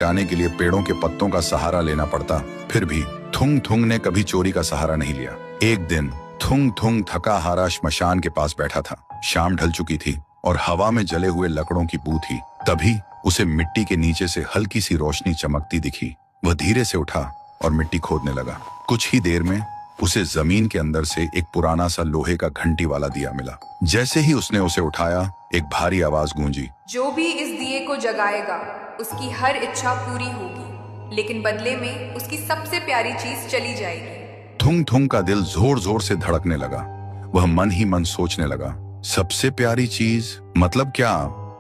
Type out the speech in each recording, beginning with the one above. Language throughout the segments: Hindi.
जाने के लिए पेड़ों के पत्तों का सहारा लेना पड़ता। फिर भी थुंग थुंग ने कभी चोरी का सहारा नहीं लिया। एक दिन थुंग थुंग थका हारा श्मशान के पास बैठा था। शाम ढल चुकी थी और हवा में जले हुए लकड़ों की बू थी। तभी उसे मिट्टी के नीचे से हल्की सी रोशनी चमकती दिखी। वह धीरे से उठा और मिट्टी खोदने लगा। कुछ ही देर में उसे जमीन के अंदर से एक पुराना सा लोहे का घंटी वाला दिया मिला। जैसे ही उसने उसे उठाया, एक भारी आवाज गूंजी, जो भी इस दिए को जगाएगा उसकी हर इच्छा पूरी होगी, लेकिन बदले में उसकी सबसे प्यारी चीज चली जाएगी। थुंग थुंग का दिल जोर जोर से धड़कने लगा। वह मन ही मन सोचने लगा, सबसे प्यारी चीज मतलब क्या?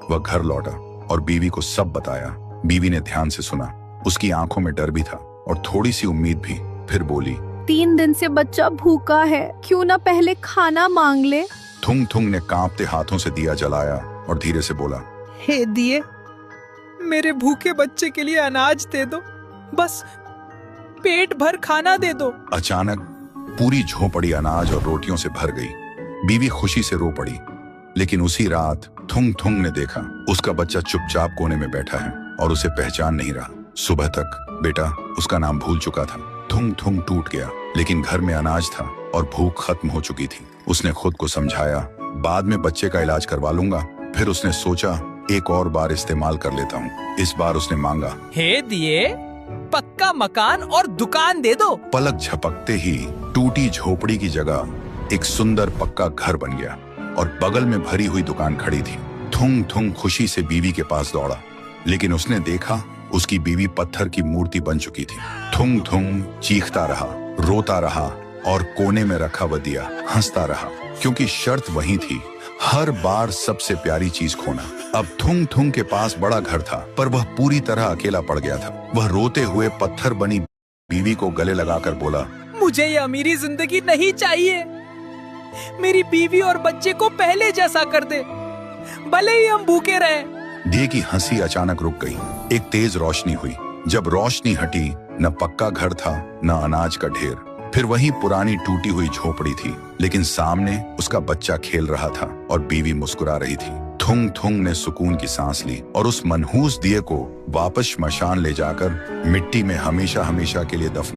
वह घर लौटा और बीवी को सब बताया। बीवी ने ध्यान से सुना। उसकी आंखों में डर भी था और थोड़ी सी उम्मीद भी। फिर बोली, 3 दिन से बच्चा भूखा है, क्यों ना पहले खाना मांग ले। थुंग थुंग ने कांपते हाथों से दिया जलाया और धीरे से बोला, हे दिए, मेरे भूखे बच्चे के लिए अनाज दे दो, बस पेट भर खाना दे दो। अचानक पूरी झोपड़ी अनाज और रोटियों से भर गई। बीवी खुशी से रो पड़ी। लेकिन उसी रात थुंग थुंग ने देखा उसका बच्चा चुपचाप कोने में बैठा है और उसे पहचान नहीं रहा। सुबह तक बेटा उसका नाम भूल चुका था। थुंग थुंग टूट गया, लेकिन घर में अनाज था और भूख खत्म हो चुकी थी। उसने खुद को समझाया, बाद में बच्चे का इलाज करवा लूंगा। फिर उसने सोचा, एक और बार इस्तेमाल कर लेता हूँ। इस बार उसने मांगा, हे दिए, पक्का मकान और दुकान दे दो। पलक झपकते ही टूटी झोपड़ी की जगह एक सुंदर पक्का घर बन गया और बगल में भरी हुई दुकान खड़ी थी। थुंग थुंग खुशी से बीवी के पास दौड़ा, लेकिन उसने देखा उसकी बीवी पत्थर की मूर्ति बन चुकी थी। थुंग थुंग चीखता रहा, रोता रहा और कोने में रखा वह दिया हंसता रहा, क्योंकि शर्त वही थी, हर बार सबसे प्यारी चीज खोना। अब थुंग थुंग के पास बड़ा घर था, पर वह पूरी तरह अकेला पड़ गया था। वह रोते हुए पत्थर बनी बीवी को गले लगाकर बोला, मुझे ये अमीरी जिंदगी नहीं चाहिए। मेरी बीवी और बच्चे को पहले जैसा कर दे, भले ही हम भूखे रहें। दिए की हंसी अचानक रुक गई। एक तेज रोशनी हुई। जब रोशनी हटी, न पक्का घर था न अनाज का ढेर। फिर वही पुरानी टूटी हुई झोपड़ी थी, लेकिन सामने उसका बच्चा खेल रहा था और बीवी मुस्कुरा रही थी। थुंग थुंग ने सुकून की सांस ली और उस मनहूस दिए को वापस श्मशान ले जाकर मिट्टी में हमेशा हमेशा के लिए दफन